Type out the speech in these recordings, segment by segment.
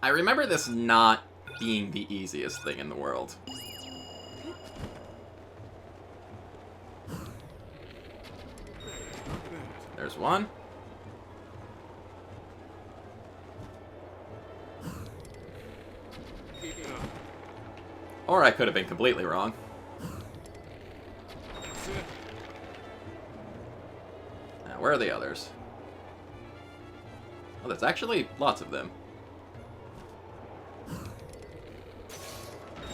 I remember this not being the easiest thing in the world. There's one. Or I could have been completely wrong. Now, where are the others? Oh, there's actually lots of them.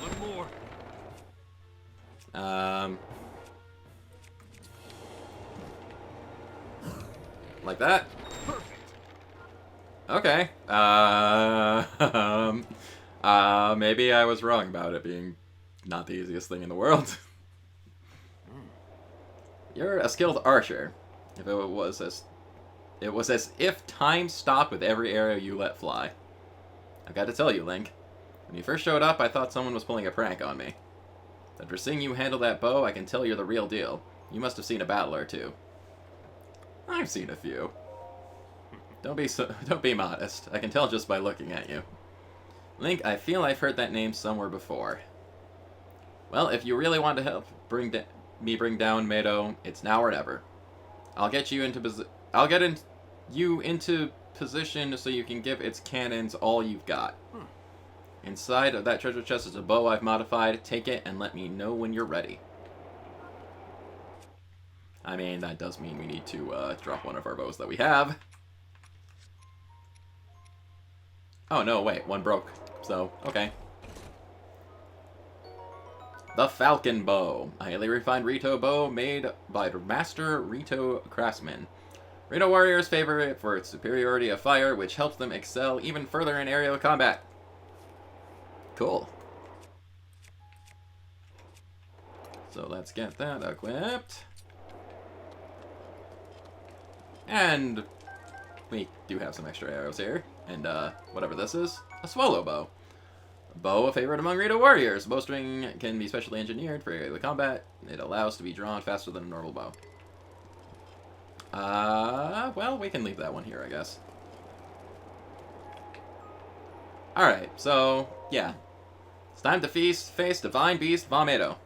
One more. Like that? Perfect. Okay. Maybe I was wrong about it being not the easiest thing in the world. You're a skilled archer. If it was as if time stopped with every arrow you let fly. I've got to tell you, Link. When you first showed up, I thought someone was pulling a prank on me. But for seeing you handle that bow, I can tell you're the real deal. You must have seen a battle or two. I've seen a few. Don't be modest. I can tell just by looking at you. Link, I feel I've heard that name somewhere before. Well, if you really want to help bring down Mado, it's now or never. I'll get you into position so you can give its cannons all you've got. Inside of that treasure chest is a bow I've modified. Take it and let me know when you're ready. I mean, that does mean we need to drop one of our bows that we have. Oh, no, wait. One broke. So, okay. The Falcon Bow. A highly refined Rito bow made by Master Rito craftsmen. Rito warriors favor it for its superiority of fire, which helps them excel even further in aerial combat. Cool. So let's get that equipped. And we do have some extra arrows here. And, whatever this is. A Swallow Bow. A bow, a favorite among Rito warriors. Bowstring can be specially engineered for aerial combat. It allows to be drawn faster than a normal bow. Well, we can leave that one here, I guess. Alright, so, yeah. It's time to face Divine Beast Vomito.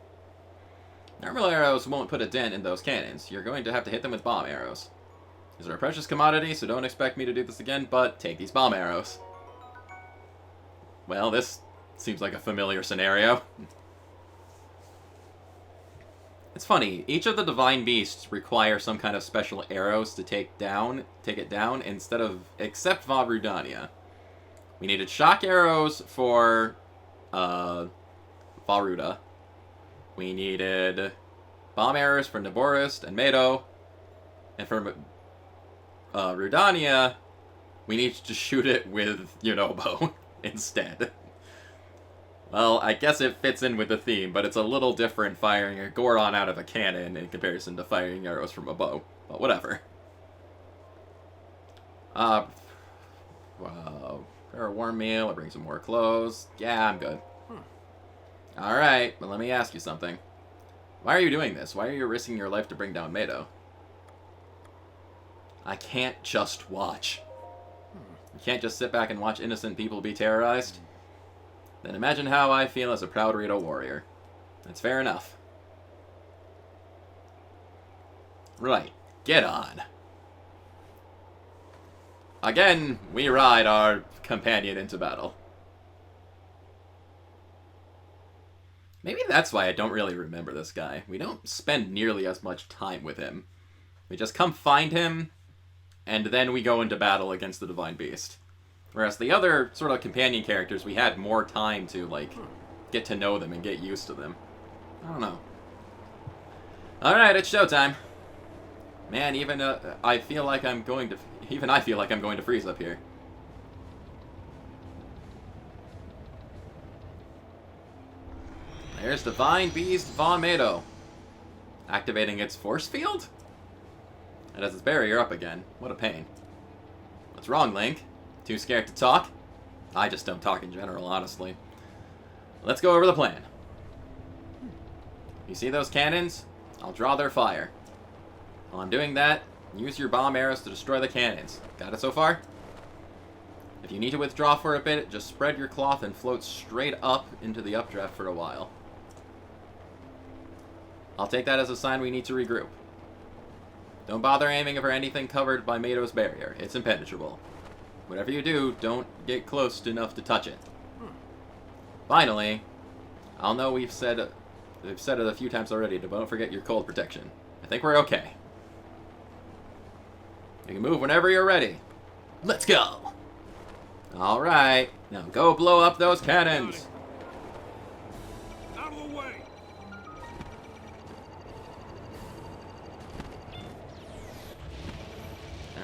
Normal arrows won't put a dent in those cannons. You're going to have to hit them with bomb arrows. These are a precious commodity, so don't expect me to do this again, but take these bomb arrows. Well, this seems like a familiar scenario. It's funny, each of the Divine Beasts require some kind of special arrows to take it down, except Va Rudania. We needed shock arrows for, Varuda. We needed bomb arrows for Naborist and Mado. And for Rudania, we need to shoot it with Yunobo instead. Well, I guess it fits in with the theme, but it's a little different firing a Goron out of a cannon in comparison to firing arrows from a bow. But whatever. Wow. Prepare a warm meal, I'll bring some more clothes. Yeah, I'm good. Alright, but let me ask you something. Why are you doing this? Why are you risking your life to bring down Mado? I can't just watch. You can't just sit back and watch innocent people be terrorized? Then imagine how I feel as a proud Rito warrior. That's fair enough. Right, get on. Again, we ride our companion into battle. Maybe that's why I don't really remember this guy. We don't spend nearly as much time with him. We just come find him, and then we go into battle against the Divine Beast. Whereas the other sort of companion characters, we had more time to, like, get to know them and get used to them. I don't know. Alright, it's showtime. Man, even I feel like I'm going to freeze up here. There's Divine Beast Von Mado. Activating its force field? It has its barrier up again. What a pain. What's wrong, Link? Too scared to talk? I just don't talk in general, honestly. Let's go over the plan. You see those cannons? I'll draw their fire. While I'm doing that, use your bomb arrows to destroy the cannons. Got it so far? If you need to withdraw for a bit, just spread your cloth and float straight up into the updraft for a while. I'll take that as a sign we need to regroup. Don't bother aiming for anything covered by Mado's barrier. It's impenetrable. Whatever you do, don't get close enough to touch it. Finally, I'll know we've said it a few times already, but don't forget your cold protection. I think we're okay. You can move whenever you're ready. Let's go! Alright, now go blow up those cannons! Out of the way!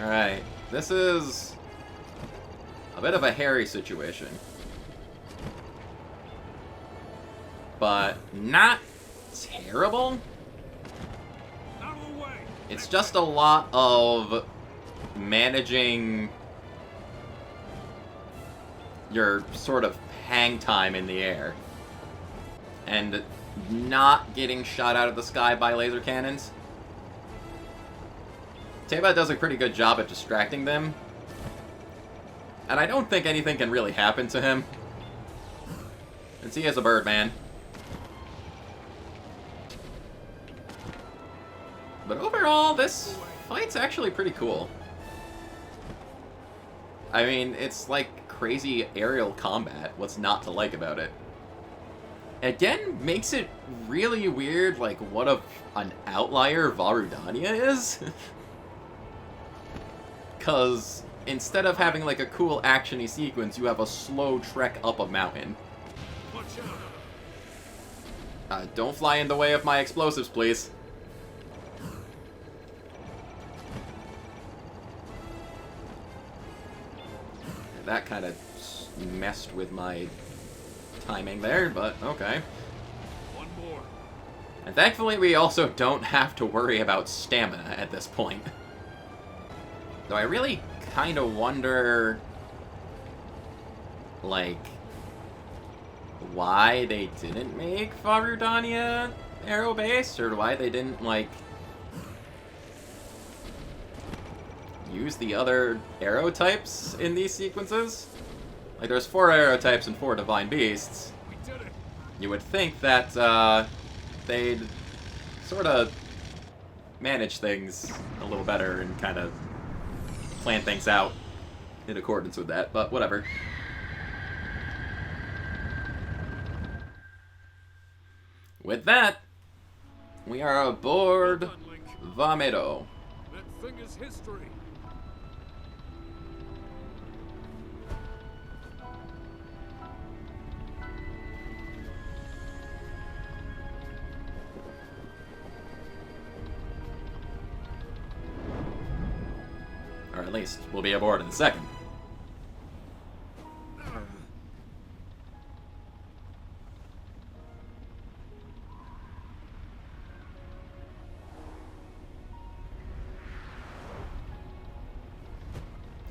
Alright, this is a bit of a hairy situation. But not terrible. Out of the way! It's just a lot of managing your sort of hang time in the air. And not getting shot out of the sky by laser cannons. Teba does a pretty good job at distracting them. And I don't think anything can really happen to him. Since he is a bird man. But overall, this fight's actually pretty cool. I mean, it's like crazy aerial combat. What's not to like about it? Again, makes it really weird, like, what an outlier Varudania is. Because instead of having, like, a cool action-y sequence, you have a slow trek up a mountain. Don't fly in the way of my explosives, please. That kind of messed with my timing there, but okay. One more. And thankfully we also don't have to worry about stamina at this point. Though I really kind of wonder, like, why they didn't make Varudania arrow-based, or why they didn't, like, use the other arrow types in these sequences. Like, there's 4 arrow types and 4 divine beasts. We did it. You would think that they'd sort of manage things a little better and kind of plan things out in accordance with that, but whatever. With that, we are aboard Well done, Link. Vamedo. That thing is history. Or at least, we'll be aboard in a second.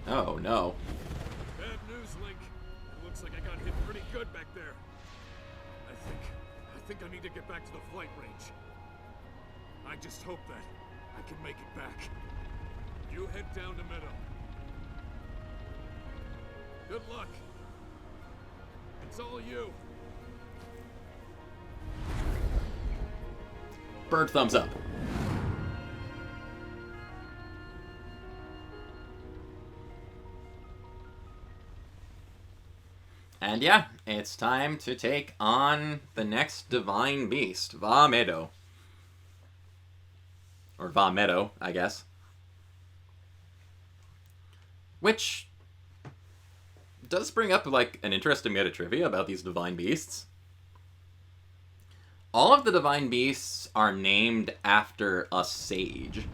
Oh, no. Bad news, Link. It looks like I got hit pretty good back there. I think I need to get back to the flight range. I just hope that I can make it back. You head down to Meadow. Good luck. It's all you. Bird thumbs up. And yeah, it's time to take on the next divine beast, Vamedo. Or Vamedo, I guess. Which does bring up, like, an interesting bit of trivia about these divine beasts. All of the divine beasts are named after a sage.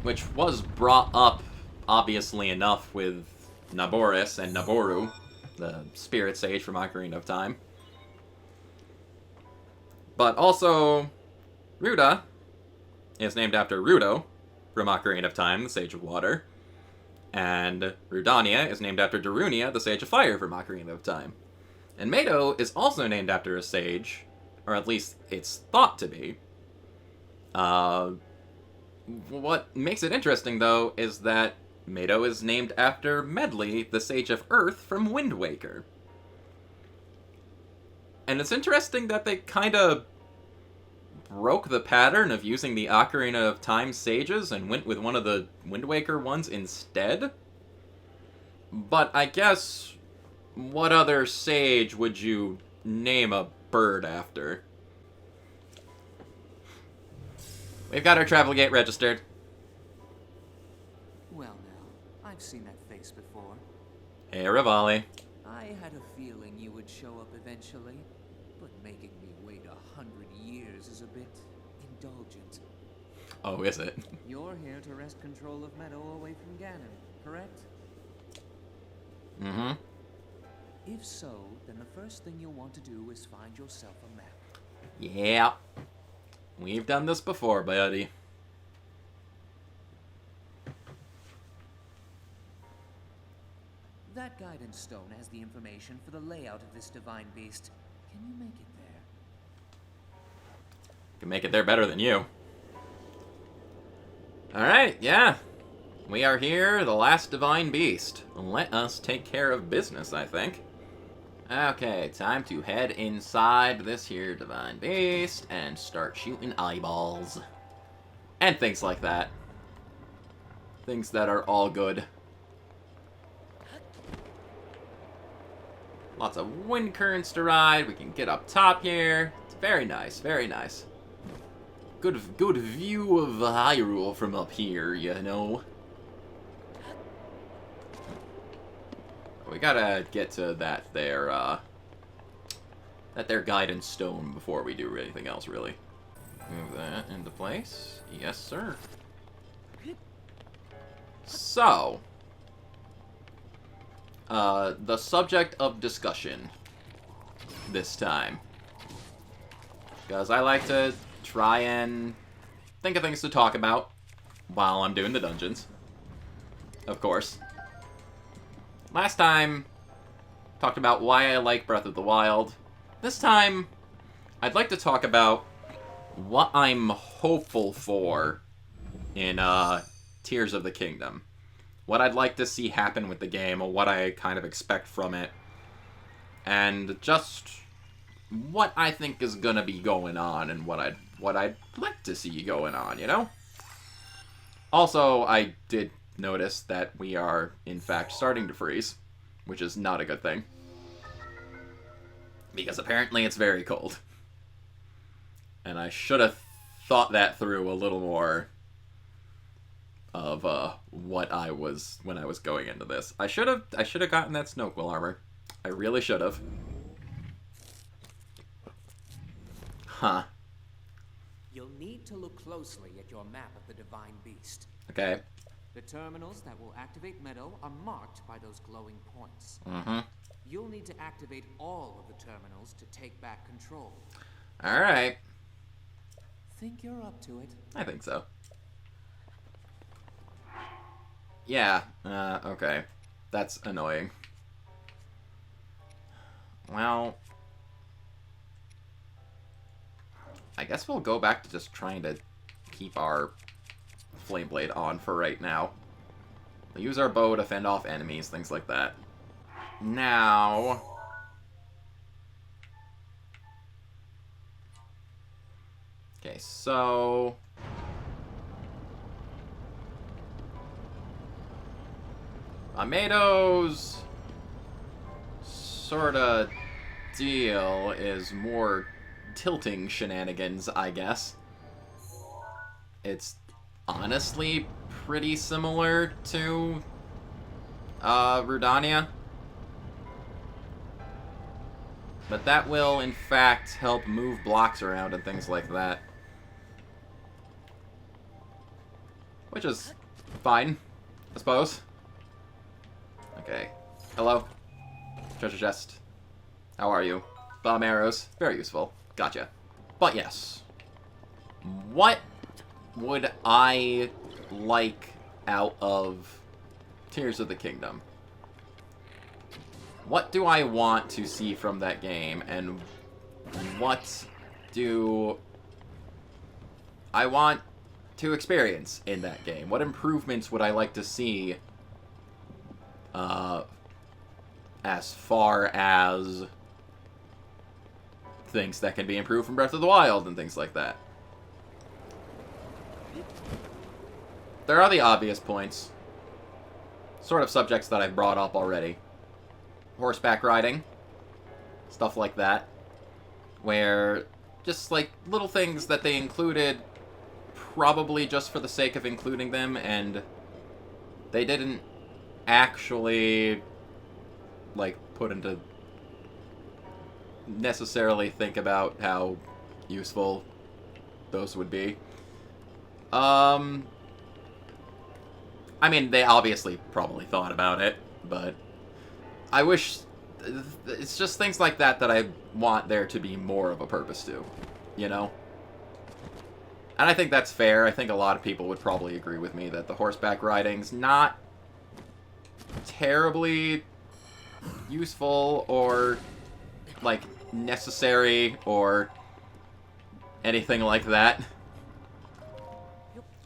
Which was brought up, obviously enough, with Naboris and Naboru, the spirit sage from Ocarina of Time. But also, Ruda is named after Rudo from Ocarina of Time, the Sage of Water. And Rudania is named after Darunia, the Sage of Fire from Ocarina of Time. And Meadow is also named after a sage, or at least it's thought to be. What makes it interesting, though, is that Meadow is named after Medley, the Sage of Earth from Wind Waker. And it's interesting that they kind of broke the pattern of using the Ocarina of Time sages and went with one of the Wind Waker ones instead. But I guess, what other sage would you name a bird after? We've got our travel gate registered. Well now, I've seen that face before. Hey, Rivali. I had a feeling you would show up eventually, but making me wait 100 years is a bit indulgent. Oh, is it? You're here to wrest control of Meadow away from Ganon, correct? Mm-hmm. If so, then the first thing you'll want to do is find yourself a map. Yeah. We've done this before, buddy. That guidance stone has the information for the layout of this divine beast. Can you make it there? Can make it there better than you. Alright, yeah. We are here, the last divine beast. Let us take care of business, I think. Okay, time to head inside this here divine beast and start shooting eyeballs. And things like that. Things that are all good. Lots of wind currents to ride. We can get up top here. It's very nice, very nice. Good view of Hyrule from up here, you know. We gotta get to that there guidance stone before we do anything else, really. Move that into place. Yes, sir. So, the subject of discussion this time. Because I like to try and think of things to talk about while I'm doing the dungeons. Of course. Last time, talked about why I like Breath of the Wild. This time, I'd like to talk about what I'm hopeful for in Tears of the Kingdom. What I'd like to see happen with the game, or what I kind of expect from it. And just what I think is gonna be going on, and what I'd like to see going on, you know? Also, I did notice that we are, in fact, starting to freeze, which is not a good thing. Because apparently it's very cold. And I should have thought that through a little more of what I was when I was going into this. I should have gotten that Snoqual armor. I really should have. Huh. You'll need to look closely at your map of the divine beast. Okay. The terminals that will activate Meadow are marked by those glowing points. Mm-hmm. You'll need to activate all of the terminals to take back control. Alright. Think you're up to it? I think so. Yeah, okay. That's annoying. Well, I guess we'll go back to just trying to keep our Flame Blade on for right now. We'll use our bow to fend off enemies, things like that. Now, okay, so Amado's sorta deal is more tilting shenanigans, I guess. It's honestly pretty similar to Rudania. But that will, in fact, help move blocks around and things like that. Which is fine, I suppose. Okay. Hello. Treasure chest. How are you? Bomb arrows. Very useful. Gotcha. But yes. What would I like out of Tears of the Kingdom? What do I want to see from that game, and what do I want to experience in that game? What improvements would I like to see as far as things that can be improved from Breath of the Wild and things like that. There are the obvious points. Sort of subjects that I've brought up already. Horseback riding. Stuff like that. Where just like little things that they included probably just for the sake of including them, and they didn't actually like put into necessarily think about how useful those would be. I mean, they obviously probably thought about it, but I wish... It's just things like that that I want there to be more of a purpose to, you know? And I think that's fair. I think a lot of people would probably agree with me that the horseback riding's not terribly useful or, like, necessary or anything like that.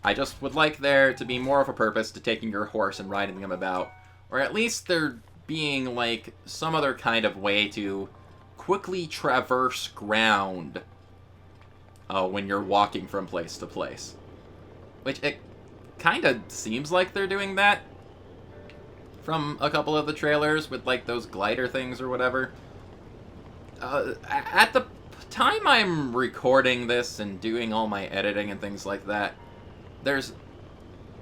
I just would like there to be more of a purpose to taking your horse and riding them about. Or at least there being, like, some other kind of way to quickly traverse ground when you're walking from place to place. Which, it kind of seems like they're doing that from a couple of the trailers with, like, those glider things or whatever. At the time I'm recording this and doing all my editing and things like that, there's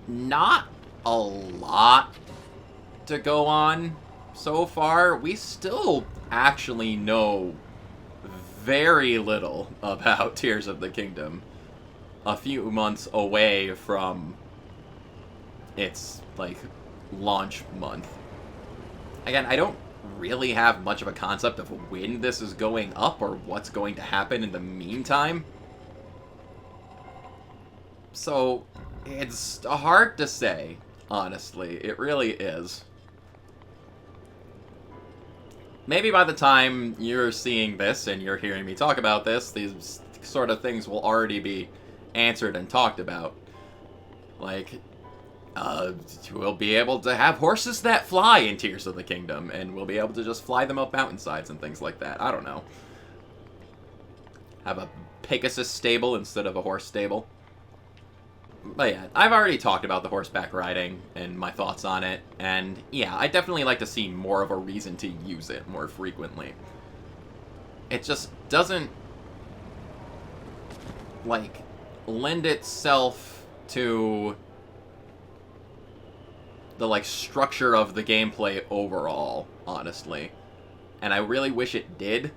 not a lot to go on so far. We still actually know very little about Tears of the Kingdom a few months away from its, like, launch month. Again, I don't really have much of a concept of when this is going up or what's going to happen in the meantime. So, it's hard to say, honestly. It really is. Maybe by the time you're seeing this and you're hearing me talk about this, these sort of things will already be answered and talked about. Like, we'll be able to have horses that fly in Tears of the Kingdom, and we'll be able to just fly them up mountainsides and things like that. I don't know. Have a Pegasus stable instead of a horse stable. But yeah, I've already talked about the horseback riding and my thoughts on it, and yeah, I definitely like to see more of a reason to use it more frequently. It just doesn't, like, lend itself to the, like, structure of the gameplay overall, honestly. And I really wish it did.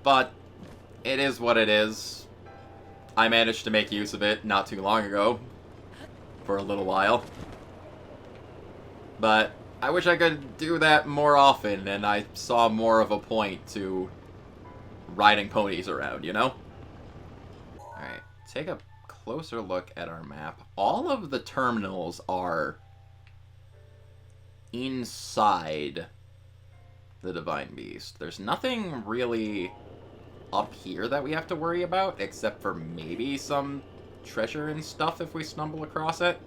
But it is what it is. I managed to make use of it not too long ago, for a little while. But I wish I could do that more often, and I saw more of a point to riding ponies around, you know? Alright, take a closer look at our map. All of the terminals are inside the Divine Beast. There's nothing really up here that we have to worry about, except for maybe some treasure and stuff if we stumble across it.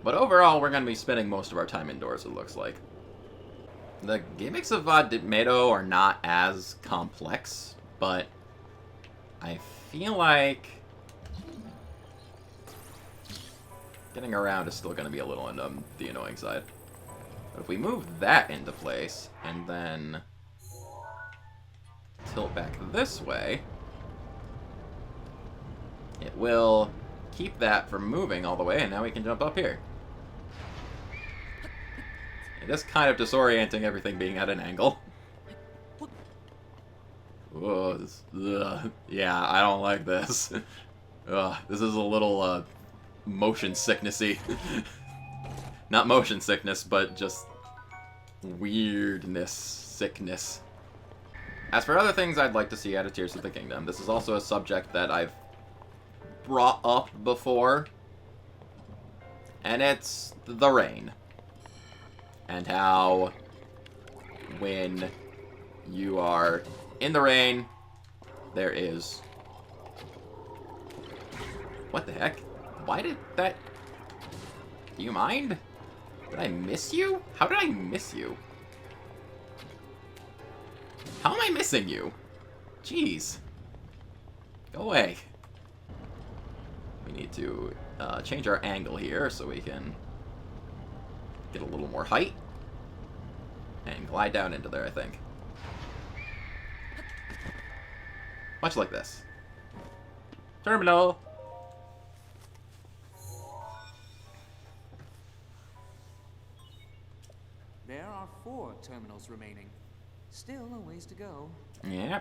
But overall, we're going to be spending most of our time indoors, it looks like. The gimmicks of Meadow are not as complex, but I feel like getting around is still going to be a little on the annoying side. But if we move that into place, and then tilt back this way, it will keep that from moving all the way, and now we can jump up here. It is kind of disorienting, everything being at an angle. Whoa, yeah, I don't like this. This is a little motion sicknessy. Not motion sickness, but just weirdness, sickness. As for other things I'd like to see out of Tears of the Kingdom, this is also a subject that I've brought up before, and it's the rain. And how when you are in the rain, there is... What the heck? Why did that... Do you mind? Did I miss you? How did I miss you? How am I missing you? Jeez. Go away. We need to change our angle here so we can get a little more height. And glide down into there, I think. Much like this. Terminal! There are 4 terminals remaining. Still a ways to go. Yeah.